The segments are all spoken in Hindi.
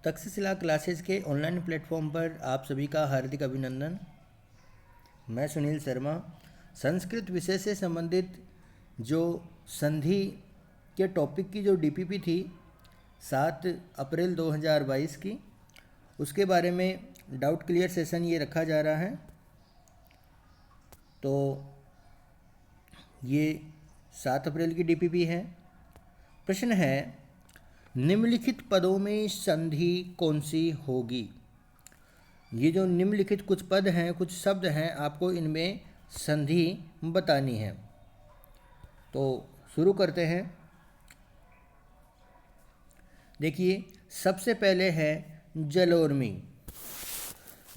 तक्षशिला क्लासेस के ऑनलाइन प्लेटफॉर्म पर आप सभी का हार्दिक अभिनंदन। मैं सुनील शर्मा। संस्कृत विषय से संबंधित जो संधि के टॉपिक की जो डीपीपी थी 7 अप्रैल 2022 की, उसके बारे में डाउट क्लियर सेशन ये रखा जा रहा है। तो ये 7 अप्रैल की डीपीपी है। प्रश्न है, निम्नलिखित पदों में संधि कौन सी होगी। ये जो निम्नलिखित कुछ पद हैं, कुछ शब्द हैं, आपको इनमें संधि बतानी है। तो शुरू करते हैं। देखिए, सबसे पहले है जलोर्मी।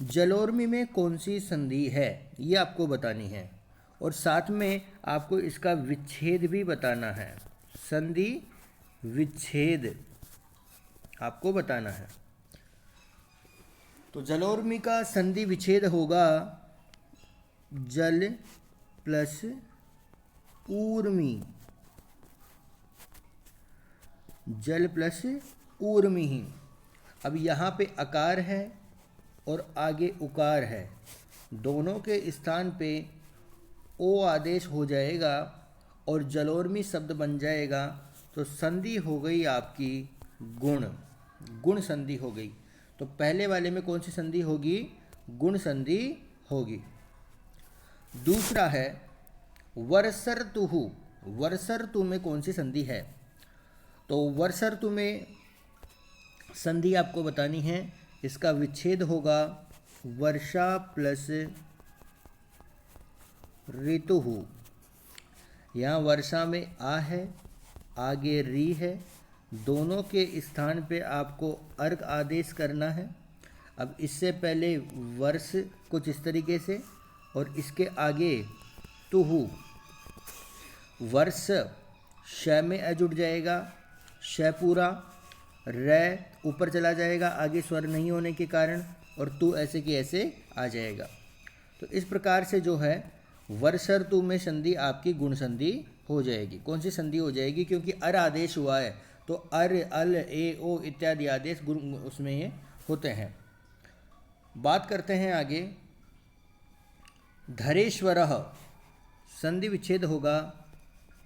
जलोर्मी में कौन सी संधि है ये आपको बतानी है, और साथ में आपको इसका विच्छेद भी बताना है। संधि विच्छेद आपको बताना है। तो जलोर्मी का संधि विच्छेद होगा जल प्लस ऊर्मी। जल प्लस ऊर्मी ही। अब यहाँ पे अकार है और आगे उकार है, दोनों के स्थान पे ओ आदेश हो जाएगा और जलोर्मी शब्द बन जाएगा। तो संधि हो गई आपकी गुण। गुण संधि हो गई। तो पहले वाले में कौन सी संधि होगी? गुण संधि होगी। दूसरा है वर्षर्तुहु। वर्षर्तु में कौन सी संधि है? तो वर्षर्तु में संधि आपको बतानी है। इसका विच्छेद होगा वर्षा प्लस ऋतुहु। यहाँ वर्षा में आ है, आगे री है, दोनों के स्थान पे आपको अर्घ आदेश करना है। अब इससे पहले वर्ष कुछ इस तरीके से, और इसके आगे तुहु। वर्ष श में अ जुड़ जाएगा, श पूरा, रै ऊपर चला जाएगा आगे स्वर नहीं होने के कारण, और तू ऐसे की ऐसे आ जाएगा। तो इस प्रकार से जो है वर्षर्तु में संधि आपकी गुण संधि हो जाएगी। कौन सी संधि हो जाएगी? क्योंकि अर आदेश हुआ है, तो अर, अल, ए, ओ इत्यादि आदेश गुण उसमें ये होते हैं। बात करते हैं आगे। धरेश्वरः संधि विच्छेद होगा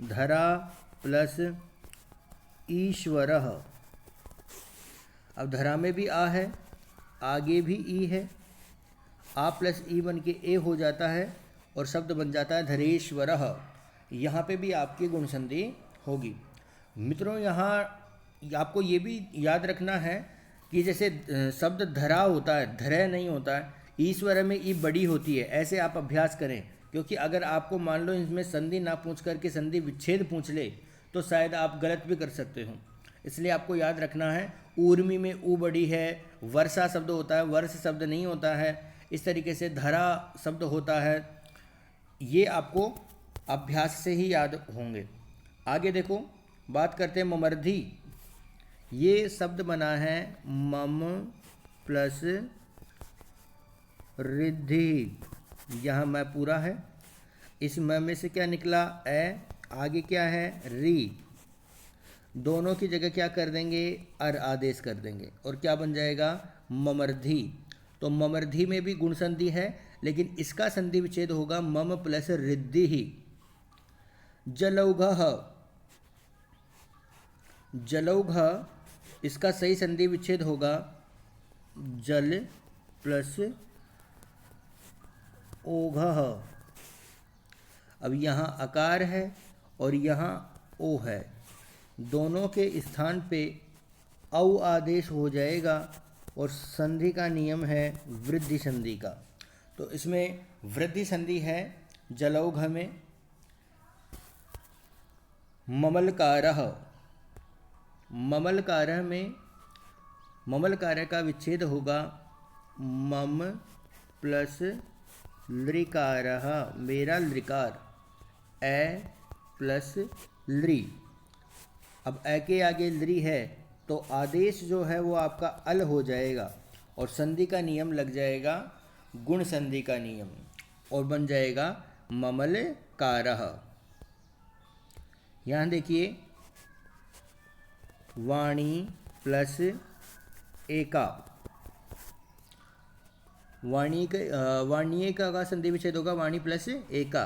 धरा प्लस ईश्वरः। अब धरा में भी आ है, आगे भी ई है, आ प्लस ई बन के ए हो जाता है और शब्द बन जाता है धरेश्वरः। यहाँ पे भी आपकी गुण संधि होगी। मित्रों, यहाँ आपको ये भी याद रखना है कि जैसे शब्द धरा होता है, धरे नहीं होता है, ईश्वर में ई बड़ी होती है। ऐसे आप अभ्यास करें, क्योंकि अगर आपको मान लो इसमें संधि ना पूछ करके संधि विच्छेद पूछ ले तो शायद आप गलत भी कर सकते हो। इसलिए आपको याद रखना है, ऊर्मी में ऊ बड़ी है, वर्षा शब्द होता है, वर्ष शब्द नहीं होता है, इस तरीके से धरा शब्द होता है। ये आपको अभ्यास से ही याद होंगे। आगे देखो, बात करते हैं ममर्धि। ये शब्द बना है मम प्लस रिद्धि। यहाँ मैं पूरा है, इस म में से क्या निकला? ए, आगे क्या है? री। दोनों की जगह क्या कर देंगे? अर आदेश कर देंगे, और क्या बन जाएगा? ममर्धि। तो ममर्धि में भी गुण संधि है, लेकिन इसका संधि विच्छेद होगा मम प्लस रिद्धि ही। जलौघः। जलौघ, इसका सही संधि विच्छेद होगा जल प्लस ओघः। अब यहाँ अकार है और यहाँ ओ है, दोनों के स्थान पे औ आदेश हो जाएगा, और संधि का नियम है वृद्धि संधि का। तो इसमें वृद्धि संधि है जलौघ में। ममलकारः। ममलकारः में ममलकारः का विच्छेद होगा मम प्लस लृकारः। मेरा लृकार ए प्लस लृ। अब ए के आगे लृ है, तो आदेश जो है वो आपका अल हो जाएगा, और संधि का नियम लग जाएगा गुण संधि का नियम, और बन जाएगा ममलकारः। यहाँ देखिए, वाणी प्लस एका, वाणिये का संधि विच्छेद होगा वाणी प्लस एका।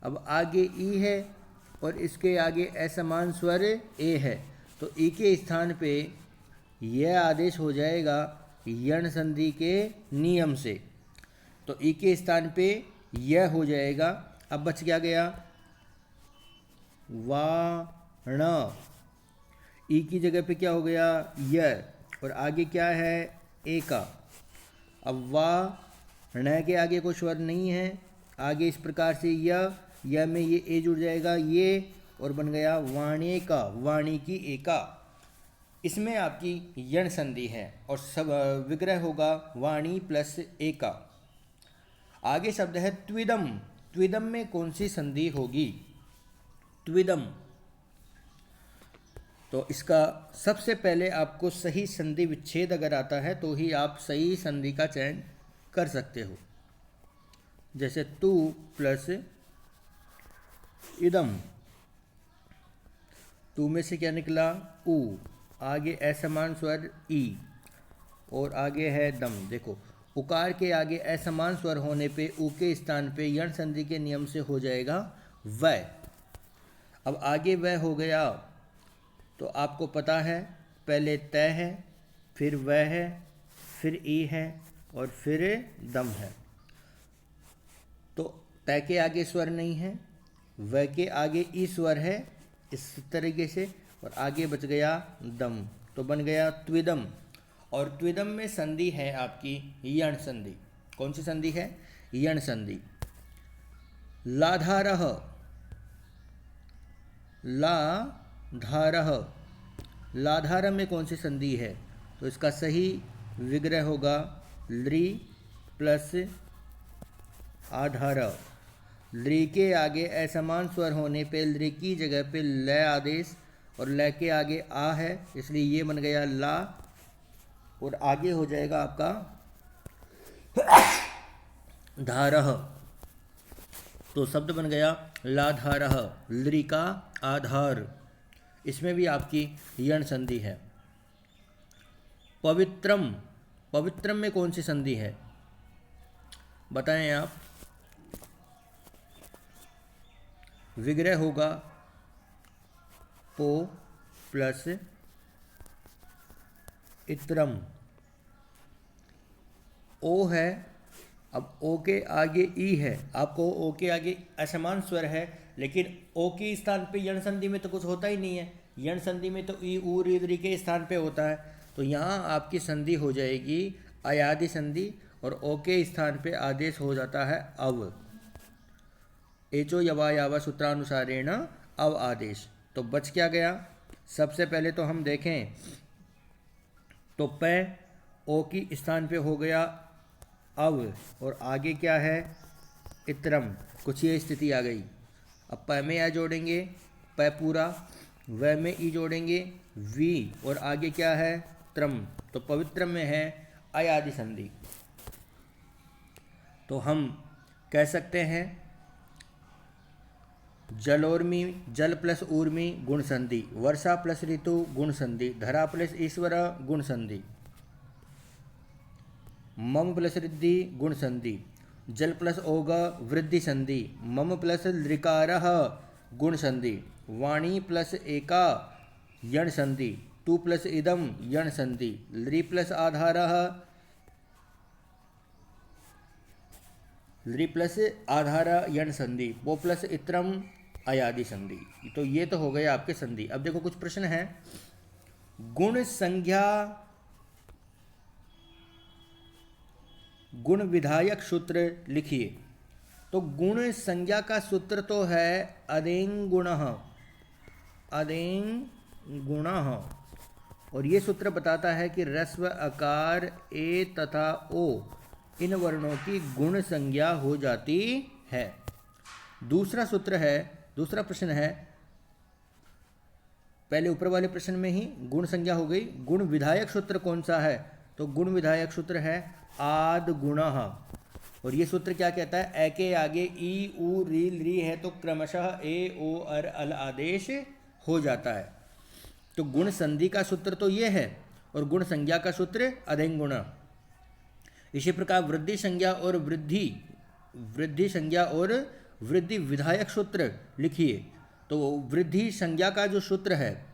अब आगे ई है और इसके आगे असमान स्वर ए है, तो ई के स्थान पे यह आदेश हो जाएगा यण संधि के नियम से, तो ई के स्थान पे यह हो जाएगा। अब बच क्या गया, वाण, ई की जगह पे क्या हो गया यह, और आगे क्या है एका। अब न के आगे कोई स्वर नहीं है, आगे इस प्रकार से यह में ये ए जुड़ जाएगा ये, और बन गया वाणी का, वाणी की एका। इसमें आपकी यण संधि है और सब विग्रह होगा वाणी प्लस एका। आगे शब्द है त्विदम। त्विदम में कौन सी संधि होगी, त्विदम, तो इसका सबसे पहले आपको सही संधि विच्छेद अगर आता है तो ही आप सही संधि का चयन कर सकते हो। जैसे तू प्लस इदम, तू में से क्या निकला ऊ, आगे असमान स्वर ई, और आगे है दम। देखो उकार के आगे असमान स्वर होने पे ऊ के स्थान पे यण संधि के नियम से हो जाएगा वह। अब आगे वह हो गया तो आपको पता है पहले तय है, फिर वह है, फिर ई है और फिर दम है। तो तय के आगे स्वर नहीं है, वह के आगे ई स्वर है इस तरीके से, और आगे बच गया दम, तो बन गया त्विदम। और त्विदम में संधि है आपकी यण संधि। कौन सी संधि है, यण संधि। लाधारह, लाधारह, लाधार में कौन सी संधि है, तो इसका सही विग्रह होगा लृ प्लस आधार। लृ के आगे असमान स्वर होने पे लृ की जगह पे ल आदेश, और ल के आगे आ है, इसलिए ये बन गया ला, और आगे हो जाएगा आपका धारह, तो शब्द बन गया लाधारह, लृ का आधार। इसमें भी आपकी यण संधि है। पवित्रम, पवित्रम में कौन सी संधि है बताएं आप। विग्रह होगा पो प्लस इत्रम, ओ है। अब ओ के आगे ई है, आपको ओ के आगे असमान स्वर है, लेकिन ओ के स्थान पे यण संधि में तो कुछ होता ही नहीं है, यण संधि में तो ई ऊ री के स्थान पे होता है, तो यहाँ आपकी संधि हो जाएगी अयादि संधि, और ओ के स्थान पे आदेश हो जाता है अव। एचो यवा यावा सूत्रानुसारेण अव आदेश। तो बच क्या गया, सबसे पहले तो हम देखें तो पै ओ की स्थान पे हो गया अव, और आगे क्या है इत्रम, कुछ ये स्थिति आ गई। अब पै में या जोड़ेंगे पै पूरा, वह में ई जोड़ेंगे वी, और आगे क्या है त्रम, तो पवित्रम में है अयादि संधि। तो हम कह सकते हैं जलोर्मी, जल प्लस ऊर्मी गुण संधि, वर्षा प्लस ऋतु गुण संधि, धरा प्लस ईश्वर गुण संधि, मम प्लस रिद्धि गुण संधि, जल प्लस ओग वृद्धि संधि, मम प्लस लृकारः गुण संधि, वाणी प्लस एका यण संधि, तू प्लस इदम यण संधि, लृ प्लस आधारः, लृ प्लस आधार यण संधि, वो प्लस इत्रम अयादि संधि। तो ये तो हो गए आपके संधि। अब देखो कुछ प्रश्न है, गुण संज्ञा गुण विधायक सूत्र लिखिए। तो गुण संज्ञा का सूत्र तो है अदेंग गुणः, अदेंग गुणः, और ये सूत्र बताता है कि ह्रस्व अकार ए तथा ओ इन वर्णों की गुण संज्ञा हो जाती है। दूसरा सूत्र है, दूसरा प्रश्न है, पहले ऊपर वाले प्रश्न में ही गुण संज्ञा हो गई, गुण विधायक सूत्र कौन सा है, तो गुण विधायक सूत्र है आद गुणः, और ये सूत्र क्या कहता है, ए के आगे ई उ री लृ है तो क्रमशः ए ओ अर अल आदेश हो जाता है। तो गुण संधि का सूत्र तो ये है, और गुण संज्ञा का सूत्र अधेंग गुण। इसी प्रकार वृद्धि संज्ञा और वृद्धि संज्ञा और वृद्धि विधायक सूत्र लिखिए। तो वृद्धि संज्ञा का जो सूत्र है,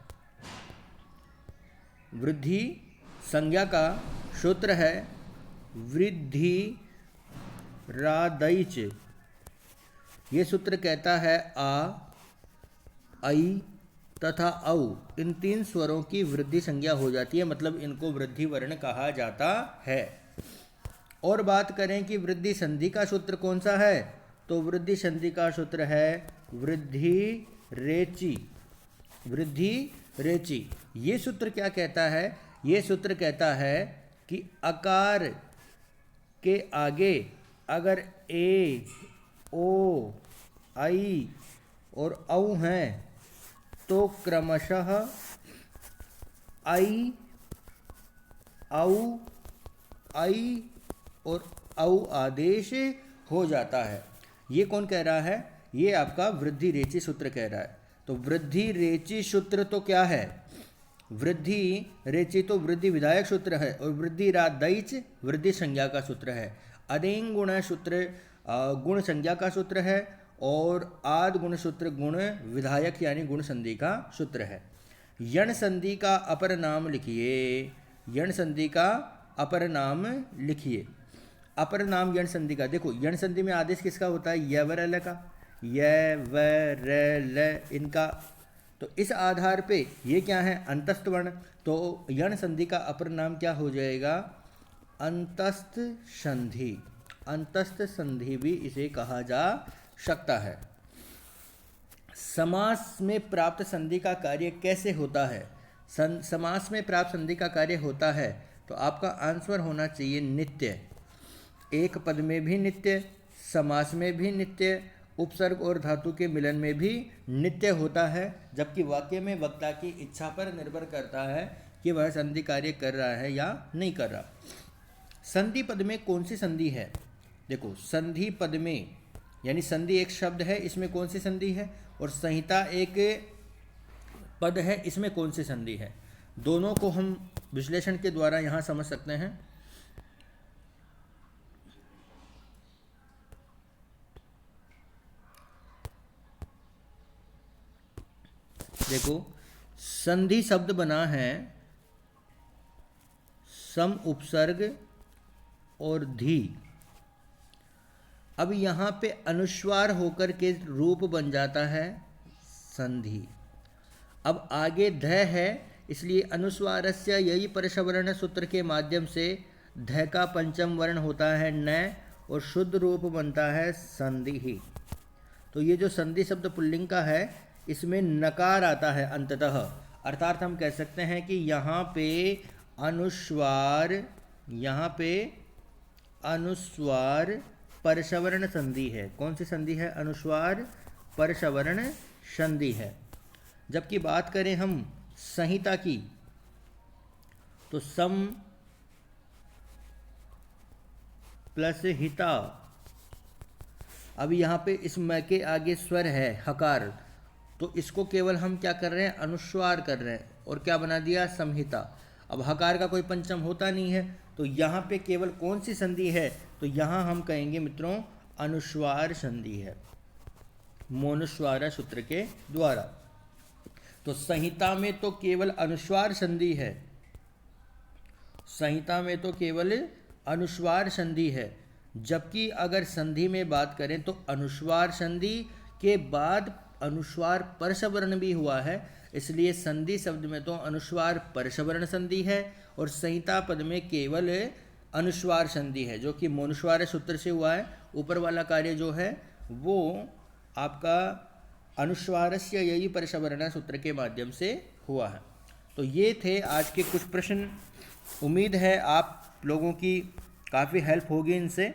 वृद्धि संज्ञा का सूत्र है वृद्धि रादैच। ये सूत्र कहता है आ, आई तथा औ, इन 3 स्वरों की वृद्धि संज्ञा हो जाती है, मतलब इनको वृद्धि वर्ण कहा जाता है। और बात करें कि वृद्धि संधि का सूत्र कौन सा है, तो वृद्धि संधि का सूत्र है वृद्धि रेची। वृद्धि रेची ये सूत्र क्या कहता है, ये सूत्र कहता है कि आकार के आगे अगर ए, ओ, आई और औ हैं तो क्रमशः आई, औ, आई और औ आदेश हो जाता है। ये कौन कह रहा है, ये आपका वृद्धि रेची सूत्र कह रहा है। तो वृद्धि रेची सूत्र तो क्या है, वृद्धि रेची तो वृद्धि विधायक सूत्र है और वृद्धि रादैच वृद्धि संज्ञा का सूत्र है। अदेंग गुण सूत्र गुण संज्ञा का सूत्र है और आद गुण सूत्र गुण विधायक यानी गुण संधि का सूत्र है। यण संधि का अपर नाम लिखिए, यण संधि का अपर नाम लिखिए। अपर नाम यण संधि का, देखो यण संधि में आदेश किसका होता है, य व र ल का, य व र ल इनका। तो इस आधार पे ये क्या है, अंतस्थ वर्ण। तो यण संधि का अपर नाम क्या हो जाएगा, अंतस्थ संधि। अंतस्थ संधि भी इसे कहा जा सकता है। समास में प्राप्त संधि का कार्य कैसे होता है, समास में प्राप्त संधि का कार्य होता है तो आपका आंसर होना चाहिए नित्य। एक पद में भी नित्य, समास में भी नित्य, उपसर्ग और धातु के मिलन में भी नित्य होता है, जबकि वाक्य में वक्ता की इच्छा पर निर्भर करता है कि वह संधि कार्य कर रहा है या नहीं कर रहा। संधि पद में कौन सी संधि है, देखो संधि पद में यानी संधि एक शब्द है, इसमें कौन सी संधि है, और संहिता एक पद है, इसमें कौन सी संधि है। दोनों को हम विश्लेषण के द्वारा यहाँ समझ सकते हैं। देखो संधि शब्द बना है सम उपसर्ग और धी। अब यहाँ पे अनुस्वार होकर के रूप बन जाता है संधि। अब आगे ध है, इसलिए अनुस्वारस्य यही परसवर्ण सूत्र के माध्यम से ध का पंचम वर्ण होता है न, और शुद्ध रूप बनता है संधि ही। तो ये जो संधि शब्द पुल्लिंग का है, इसमें नकार आता है अंततः, अर्थात हम कह सकते हैं कि यहाँ पे अनुस्वार परसवर्ण संधि है। कौन सी संधि है, अनुस्वार परसवर्ण संधि है। जबकि बात करें हम संहिता की, तो सम प्लस हिता। अब यहाँ पे इस म के आगे स्वर है हकार, तो इसको केवल हम क्या कर रहे हैं, अनुस्वार कर रहे हैं, और क्या बना दिया, संहिता। अब हकार का कोई पंचम होता नहीं है, तो यहाँ पे केवल कौन सी संधि है, तो यहाँ हम कहेंगे मित्रों अनुस्वार संधि है, मोनुस्वार सूत्र के द्वारा। तो संहिता में तो केवल अनुस्वार संधि है, संहिता में तो केवल अनुस्वार संधि है। जबकि अगर संधि में बात करें तो अनुस्वार संधि के बाद अनुस्वार परसवर्ण भी हुआ है, इसलिए संधि शब्द में तो अनुस्वार परसवर्ण संधि है, और संहिता पद में केवल अनुस्वार संधि है, जो कि मोनुस्वार सूत्र से हुआ है। ऊपर वाला कार्य जो है वो आपका अनुस्वारस्य यही परसवर्ण सूत्र के माध्यम से हुआ है। तो ये थे आज के कुछ प्रश्न। उम्मीद है आप लोगों की काफ़ी हेल्प होगी इनसे,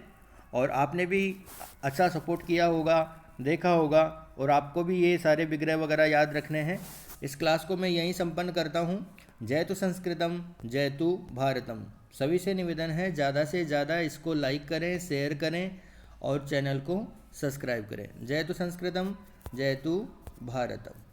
और आपने भी अच्छा सपोर्ट किया होगा, देखा होगा, और आपको भी ये सारे विग्रह वगैरह याद रखने हैं। इस क्लास को मैं यहीं संपन्न करता हूँ। जयतु संस्कृतम जयतु भारतम। सभी से निवेदन है ज़्यादा से ज़्यादा इसको लाइक करें, शेयर करें और चैनल को सब्सक्राइब करें। जयतु संस्कृतम जयतु भारतम।